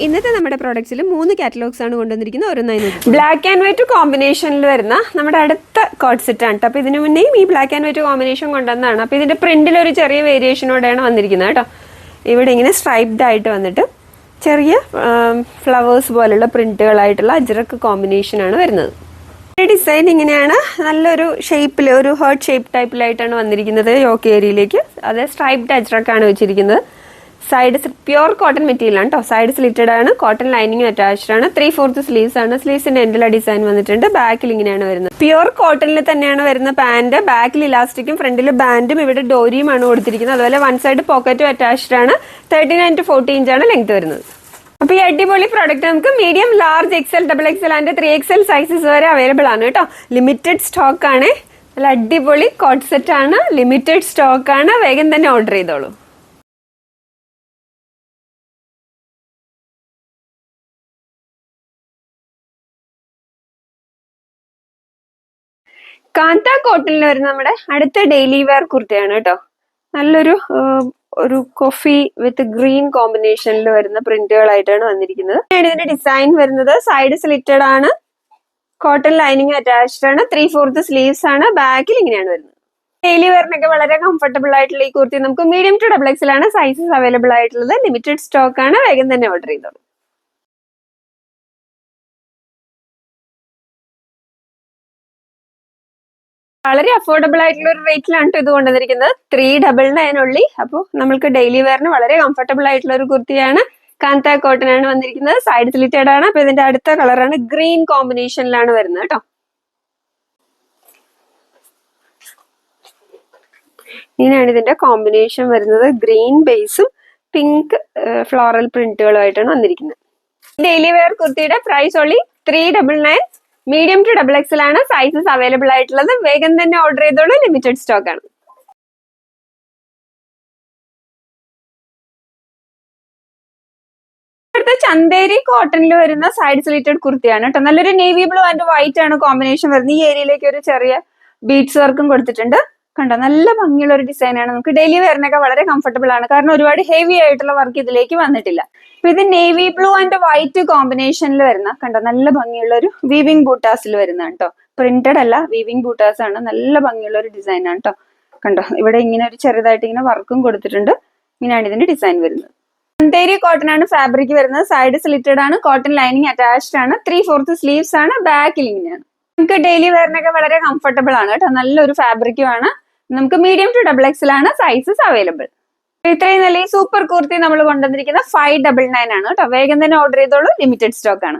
ഇന്നത്തെ നമ്മുടെ പ്രോഡക്ട്സിൽ 3 കാറ്റലോഗ്സ് ആണ് കൊണ്ടുവന്നിരിക്കുന്നത്. ഓരോന്നായി നോക്കി. ബ്ലാക്ക് ആൻഡ് വൈറ്റ് കോമ്പിനേഷനിൽ വരുന്ന നമ്മുടെ അടുത്ത കോട്ട് സെറ്റ് ആണ്. അപ്പോൾ ഇതിനു മുന്നേയും ഈ ബ്ലാക്ക് ആൻഡ് വൈറ്റ് കോമ്പിനേഷൻ കൊണ്ടുവന്നതാണ്. അപ്പോൾ ഇതിന്റെ പ്രിന്റിൽ ഒരു ചെറിയ വേരിയേഷനോടെയാണ് വന്നിരിക്കുന്നത് കേട്ടോ. ഇവിടെ ഇങ്ങനെ സ്ട്രൈപ്ഡ് ആയിട്ട് വന്നിട്ട് ചെറിയ ഫ്ലവേഴ്സ് പോലുള്ള പ്രിന്റുകളായിട്ടുള്ള അജ്രക്ക് കോമ്പിനേഷൻ ആണ് വരുന്നത്. ഡിസൈൻ ഇങ്ങനെയാണ്, നല്ലൊരു ഷേപ്പിൽ ഒരു ഹേർട്ട് ഷേപ്പ് ടൈപ്പിലായിട്ടാണ് വന്നിരിക്കുന്നത്. യോക്ക് ഏരിയയിലേക്ക് അത് സ്ട്രൈപ്ഡ് അജ്രക്കാണ് വെച്ചിരിക്കുന്നത്. സൈഡ് പ്യുവർ കോട്ടൺ മെറ്റീരിയൽ ആണ് കേട്ടോ. സൈഡ് സ്ലിറ്റഡ് ആണ്, കോട്ടൺ ലൈനിങ് അറ്റാച്ച്ഡ് ആണ്. 3/4 സ്ലീവ്സ് ആണ്. സ്ലീവ്സിന്റെ എൻഡിലെ ഡിസൈൻ വന്നിട്ടുണ്ട്. ബാക്കിൽ ഇങ്ങനെയാണ് വരുന്നത്. പ്യുവർ കോട്ടണിൽ തന്നെയാണ് വരുന്ന പാന്റ്. ബാക്കിൽ ഇലാസ്റ്റിക്കും ഫ്രണ്ടിൽ ബാൻഡും ഇവിടെ ഡോരിയുമാണ് കൊടുത്തിരിക്കുന്നത്. അതുപോലെ വൺ സൈഡ് പോക്കറ്റും അറ്റാച്ച്ഡ് ആണ്. 39 to 40 ഇഞ്ചാണ് ലെങ്ത് വരുന്നത്. അപ്പൊ ഈ അടിപൊളി പ്രോഡക്റ്റ് നമുക്ക് medium, large, XL, XXL and 3XL sizes വരെ അവൈലബിൾ ആണ് കേട്ടോ. ലിമിറ്റഡ് സ്റ്റോക്ക് ആണ്. നല്ല അടിപൊളി കോട്ട് സെറ്റ് ആണ്. ലിമിറ്റഡ് സ്റ്റോക്ക് ആണ്. വേഗം തന്നെ ഓർഡർ ചെയ്തോളൂ. കാന്ത കോട്ടണിൽ വരുന്ന നമ്മുടെ അടുത്ത ഡെയിലി വെയർ കുർത്തയാണ് കേട്ടോ. നല്ലൊരു ഒരു കോഫി വിത്ത് ഗ്രീൻ കോമ്പിനേഷനിൽ വരുന്ന പ്രിന്റുകളായിട്ടാണ് വന്നിരിക്കുന്നത്. ഇതിന്റെ ഡിസൈൻ വരുന്നത് സൈഡ് സ്ലിറ്റഡ് ആണ്, കോട്ടൺ ലൈനിങ് അറ്റാച്ച്ഡ് ആണ്, 3/4 സ്ലീവ്സ് ആണ്. ബാക്കിൽ ഇങ്ങനെയാണ് വരുന്നത്. ഡെയിലി വെയറിനൊക്കെ വളരെ കംഫർട്ടബിൾ ആയിട്ടുള്ള ഈ കുർത്തി നമുക്ക് മീഡിയം ടു XXL ആണ് സൈസസ് അവൈലബിൾ ആയിട്ടുള്ളത്. ലിമിറ്റഡ് സ്റ്റോക്ക് ആണ്. വേഗം തന്നെ ഓർഡർ ചെയ്തോളൂ. വളരെ അഫോർഡബിൾ ആയിട്ടുള്ള ഒരു റേറ്റിലാണ് ഇത് കൊണ്ടുവന്നിരിക്കുന്നത്. 399 ഉള്ളി. അപ്പോൾ നമ്മൾക്ക് ഡെയിലി വെയറിന് വളരെ കംഫർട്ടബിൾ ആയിട്ടുള്ള ഒരു കുർത്തിയാണ്. കാന്ത കോട്ടൺ ആണ് വന്നിരിക്കുന്നത്. സൈഡ് സ്ലിറ്റഡ് ആണ്. അപ്പൊ ഇതിന്റെ അടുത്ത കളറാണ് ഗ്രീൻ കോമ്പിനേഷനിലാണ് വരുന്നത് കേട്ടോ. ഇങ്ങനെയാണ് ഇതിന്റെ കോമ്പിനേഷൻ വരുന്നത്. ഗ്രീൻ ബേസും പിങ്ക് ഫ്ലോറൽ പ്രിന്റുകളുമായിട്ടാണ് വന്നിരിക്കുന്നത്. ഡെയിലി വെയർ കുർത്തിയുടെ price only 399. Medium to XXL ആണ് സൈസസ് അവൈലബിൾ ആയിട്ടുള്ളത്. വേഗം തന്നെ ഓർഡർ ചെയ്തോളൂ. ലിമിറ്റഡ് സ്റ്റോക്ക് ആണ്. അടുത്ത ചന്തേരി കോട്ടണിൽ വരുന്ന സൈഡ് സ്ലിറ്റഡ് കുർത്തിയാണ് കേട്ടോ. നല്ലൊരു നേവി ബ്ലൂ ആൻഡ് വൈറ്റ് ആണ് കോമ്പിനേഷൻ വരുന്നത്. ഈ ഏരിയയിലേക്ക് ഒരു ചെറിയ ബീഡ്സ് വർക്കും കൊടുത്തിട്ടുണ്ട്. കണ്ടോ, നല്ല ഭംഗിയുള്ള ഒരു ഡിസൈൻ ആണ്. നമുക്ക് ഡെയിലി വെയറിനൊക്കെ വളരെ കംഫർട്ടബിൾ ആണ്. കാരണം ഒരുപാട് ഹെവി ആയിട്ടുള്ള വർക്ക് ഇതിലേക്ക് വന്നിട്ടില്ല. അപ്പൊ ഇത് നേവി ബ്ലൂ ആൻഡ് വൈറ്റ് കോമ്പിനേഷനിൽ വരുന്ന കണ്ടോ നല്ല ഭംഗിയുള്ള ഒരു വീവിംഗ് ബൂട്ടാസിൽ വരുന്ന കേട്ടോ. പ്രിന്റഡ് അല്ല, വീവിംഗ് ബൂട്ടാസ് ആണ്. നല്ല ഭംഗിയുള്ള ഒരു ഡിസൈൻ ആണ് കേട്ടോ. കണ്ടോ, ഇവിടെ ഇങ്ങനെ ഒരു ചെറുതായിട്ട് ഇങ്ങനെ വർക്കും കൊടുത്തിട്ടുണ്ട്. ഇങ്ങനെയാണ് ഇതിന്റെ ഡിസൈൻ വരുന്നത്. ചന്തേരി കോട്ടൺ ആണ് ഫാബ്രിക് വരുന്നത്. സൈഡ് സ്ലിറ്റഡ് ആണ്, കോട്ടൺ ലൈനിങ് അറ്റാച്ച്ഡ് ആണ്, 3/4 സ്ലീവ്സ് ആണ്. ബാക്കിൽ ഇങ്ങനെയാണ്. നമുക്ക് ഡെയിലി വെയറിനൊക്കെ വളരെ കംഫർട്ടബിൾ ആണ് കേട്ടോ. നല്ലൊരു ഫാബ്രിക്കും ആണ്. നമുക്ക് മീഡിയം ടു XXL ആണ് സൈസസ് അവൈലബിൾ. ഇത്രയും നല്ല ഈ സൂപ്പർ കുർത്തി നമ്മൾ കൊണ്ടുവന്നിരിക്കുന്നത് 599 ആണ് കേട്ടോ. വേഗം തന്നെ ഓർഡർ ചെയ്തോളൂ. ലിമിറ്റഡ് സ്റ്റോക്ക് ആണ്.